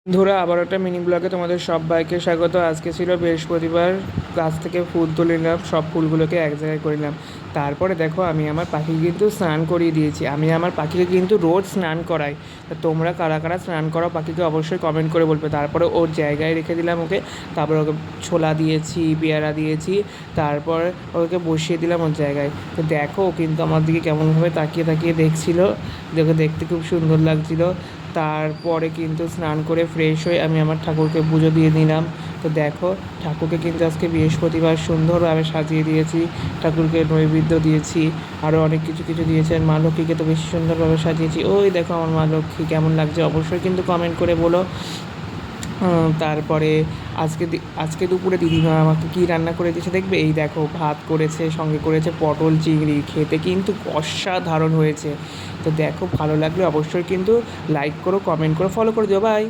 বন্ধুরা, আবার একটা মিনি ব্লগে তোমাদের সবাইকে স্বাগত। আজকে ছিল বৃহস্পতিবার, গাছ থেকে ফুল তুলে নিলাম, সব ফুলগুলোকে এক জায়গায় করে নিলাম। তারপরে দেখো, আমি আমার পাখিকে কিন্তু স্নান করিয়ে দিয়েছি। আমি আমার পাখিকে কিন্তু রোজ স্নান করাই। তা তোমরা কারা কারা স্নান করাও পাখিকে অবশ্যই কমেন্ট করে বলবে। তারপরে ওর জায়গায় রেখে দিলাম ওকে। তারপরে ওকে ছোলা দিয়েছি, পেয়ারা দিয়েছি, তারপর ওকে বসিয়ে দিলাম ওর জায়গায়। তো দেখো, ও কিন্তু আমার দিকে কেমনভাবে তাকিয়ে তাকিয়ে দেখছিলো। দেখতে খুব সুন্দর লাগছিলো। তারপরে কিন্তু স্নান করে ফ্রেশ হয়ে আমি আমার ঠাকুরকে পুজো দিয়ে দিলাম। তো দেখো, ঠাকুরকে কিন্তু আজকে বৃহস্পতিবার সুন্দরভাবে সাজিয়ে দিয়েছি। ঠাকুরকে নৈবেদ্য দিয়েছি, আরও অনেক কিছু কিছু দিয়েছেন। মা লক্ষ্মীকে তো বেশি সুন্দরভাবে সাজিয়েছি। ওই দেখো আমার মা লক্ষ্মী কেমন লাগছে অবশ্যই কিন্তু কমেন্ট করে বলো। তারপরে আজকে দুপুরে দিদিমা আমাকে কী রান্না করে দিয়েছে দেখবে। এই দেখো, ভাত করেছে, সঙ্গে করেছে পটল চিংড়ি। খেতে কিন্তু অসাধারণ হয়েছে। তো দেখো, ভালো লাগলে অবশ্যই কিন্তু লাইক করো, কমেন্ট করো, ফলো করে দিও। বাই।